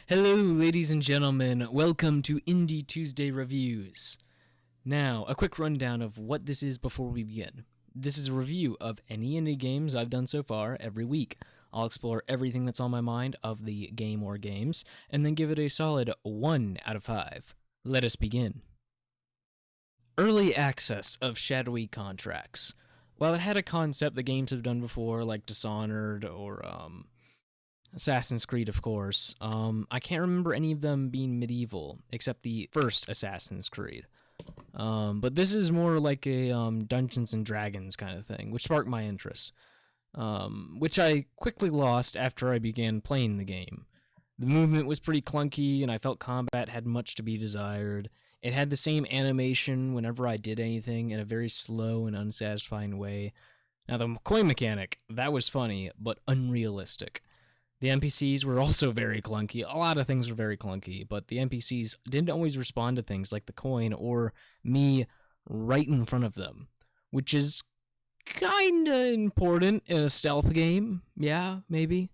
Hello, ladies and gentlemen. Welcome to Indie Tuesday Reviews. Now, a quick rundown of what this is before we begin. This is a review of any indie games I've done so far every week. I'll explore everything that's on my mind of the game or games, and then give it a solid 1 out of 5. Let us begin. Early access of Shadowy contracts. While it had a concept the games have done before, like Dishonored or Assassin's Creed, of course. I can't remember any of them being medieval, except the first Assassin's Creed. But this is more like a Dungeons and Dragons kind of thing, which sparked my interest, which I quickly lost after I began playing the game. The movement was pretty clunky, and I felt combat had much to be desired. It had the same animation whenever I did anything in a very slow and unsatisfying way. Now, the coin mechanic, that was funny, but unrealistic. The NPCs were also very clunky. A lot of things were very clunky, but the NPCs didn't always respond to things like the coin or me right in front of them, which is kinda important in a stealth game. Yeah, maybe.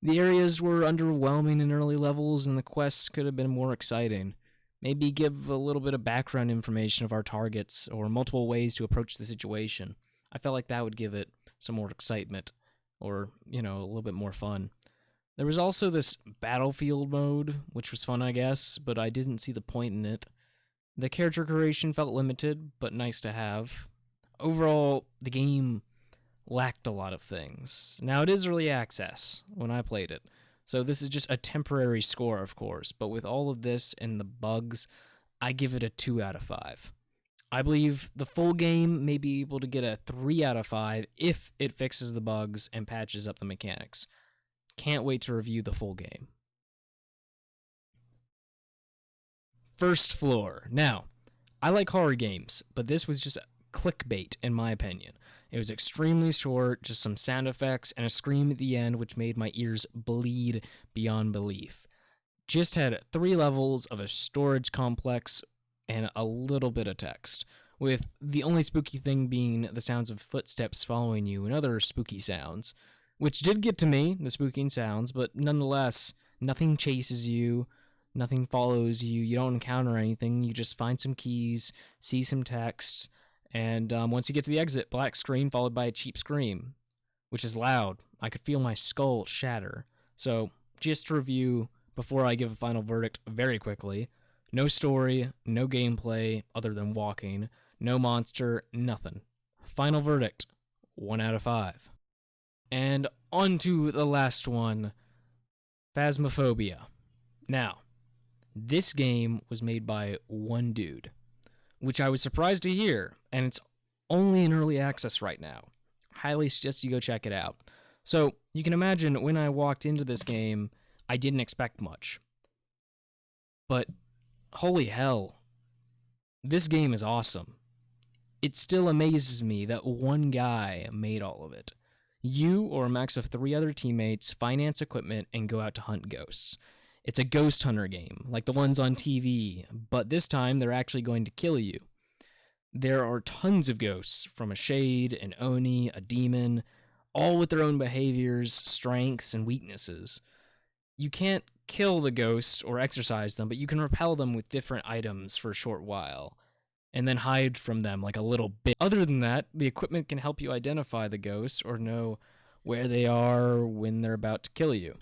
The areas were underwhelming in early levels, and the quests could have been more exciting. Maybe give a little bit of background information of our targets or multiple ways to approach the situation. I felt like that would give it some more excitement or, a little bit more fun. There was also this battlefield mode, which was fun, I guess, but I didn't see the point in it. The character creation felt limited, but nice to have. Overall, the game lacked a lot of things. Now, it is early access when I played it, so this is just a temporary score, of course, but with all of this and the bugs, I give it a 2 out of 5. I believe the full game may be able to get a 3 out of 5 if it fixes the bugs and patches up the mechanics. Can't wait to review the full game. First floor. Now, I like horror games, but this was just clickbait in my opinion. It was extremely short, just some sound effects and a scream at the end which made my ears bleed beyond belief. Just had 3 levels of a storage complex and a little bit of text, with the only spooky thing being the sounds of footsteps following you and other spooky sounds, which did get to me, the spooking sounds, but nonetheless, nothing chases you, nothing follows you, you don't encounter anything, you just find some keys, see some text, and once you get to the exit, black screen followed by a cheap scream, which is loud. I could feel my skull shatter. So, just to review, before I give a final verdict very quickly, no story, no gameplay other than walking, no monster, nothing. Final verdict, 1 out of 5. And on to the last one, Phasmophobia. Now, this game was made by one dude, which I was surprised to hear, and it's only in early access right now. Highly suggest you go check it out. So, you can imagine when I walked into this game, I didn't expect much. But, holy hell, this game is awesome. It still amazes me that one guy made all of it. You or a max of 3 other teammates finance equipment and go out to hunt ghosts. It's a ghost hunter game, like the ones on TV, but this time they're actually going to kill you. There are tons of ghosts, from a shade, an oni, a demon, all with their own behaviors, strengths, and weaknesses. You can't kill the ghosts or exorcise them, but you can repel them with different items for a short while, and then hide from them like a little bit. Other than that, the equipment can help you identify the ghosts or know where they are when they're about to kill you.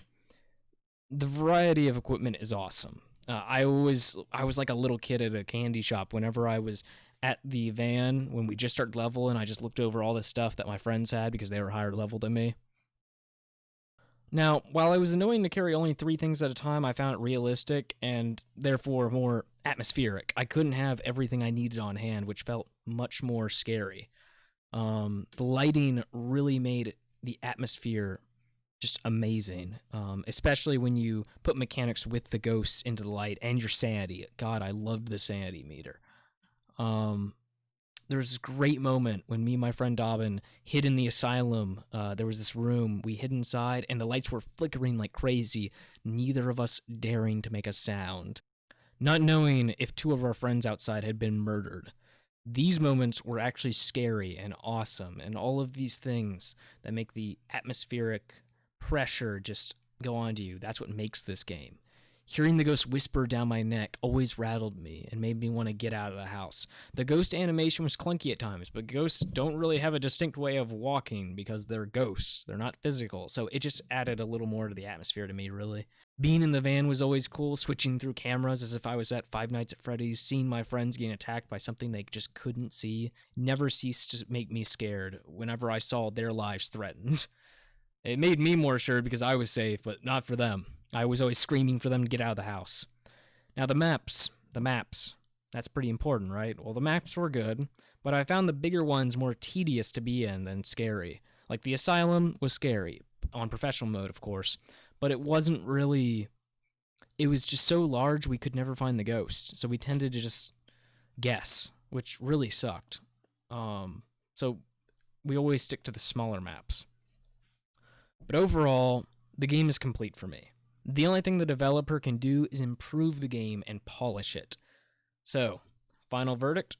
The variety of equipment is awesome. I was like a little kid at a candy shop whenever I was at the van when we just started level, and I just looked over all the stuff that my friends had because they were higher level than me. Now, while it was annoying to carry only 3 things at a time, I found it realistic and therefore more atmospheric. I couldn't have everything I needed on hand, which felt much more scary. The lighting really made the atmosphere just amazing, especially when you put mechanics with the ghosts into the light and your sanity. God, I loved the sanity meter. There was this great moment when me and my friend Dobbin hid in the asylum. There was this room we hid inside, and the lights were flickering like crazy, neither of us daring to make a sound, not knowing if 2 of our friends outside had been murdered. These moments were actually scary and awesome, and all of these things that make the atmospheric pressure just go onto you. That's what makes this game. Hearing the ghost whisper down my neck always rattled me and made me want to get out of the house. The ghost animation was clunky at times, but ghosts don't really have a distinct way of walking because they're ghosts. They're not physical, so it just added a little more to the atmosphere to me, really. Being in the van was always cool, switching through cameras as if I was at Five Nights at Freddy's, seeing my friends getting attacked by something they just couldn't see, never ceased to make me scared whenever I saw their lives threatened. It made me more assured because I was safe, but not for them. I was always screaming for them to get out of the house. Now the maps. That's pretty important, right? Well, the maps were good, but I found the bigger ones more tedious to be in than scary. Like the asylum was scary, on professional mode, of course, but it wasn't really... It was just so large we could never find the ghost, so we tended to just guess, which really sucked. So we always stick to the smaller maps. But overall, the game is complete for me. The only thing the developer can do is improve the game and polish it. So, final verdict,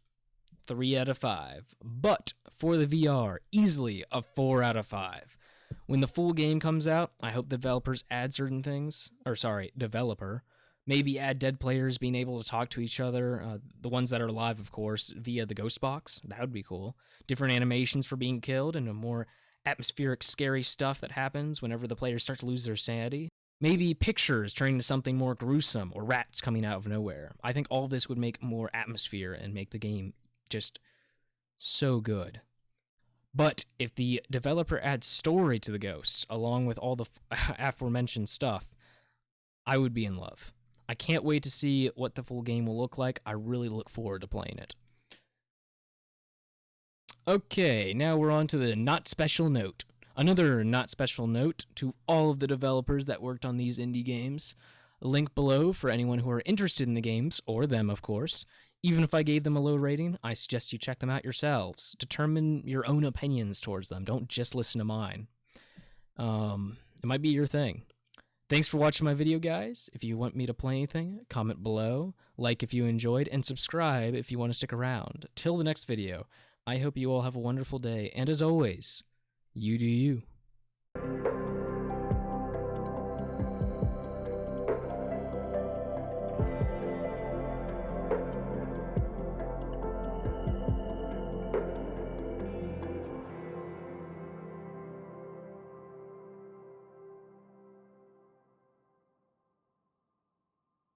3 out of 5. But for the VR, easily a 4 out of 5. When the full game comes out, I hope developers add certain things. Maybe add dead players being able to talk to each other. The ones that are alive, of course, via the ghost box. That would be cool. Different animations for being killed and a more atmospheric, scary stuff that happens whenever the players start to lose their sanity. Maybe pictures turning to something more gruesome or rats coming out of nowhere. I think all of this would make more atmosphere and make the game just so good. But if the developer adds story to the ghosts, along with all the aforementioned stuff, I would be in love. I can't wait to see what the full game will look like. I really look forward to playing it. Okay, now we're on to the not special note. Another not special note to all of the developers that worked on these indie games. A link below for anyone who are interested in the games, or them, of course. Even if I gave them a low rating, I suggest you check them out yourselves. Determine your own opinions towards them. Don't just listen to mine. It might be your thing. Thanks for watching my video, guys. If you want me to play anything, comment below, like if you enjoyed, and subscribe if you want to stick around. Till the next video, I hope you all have a wonderful day, and as always, you do you.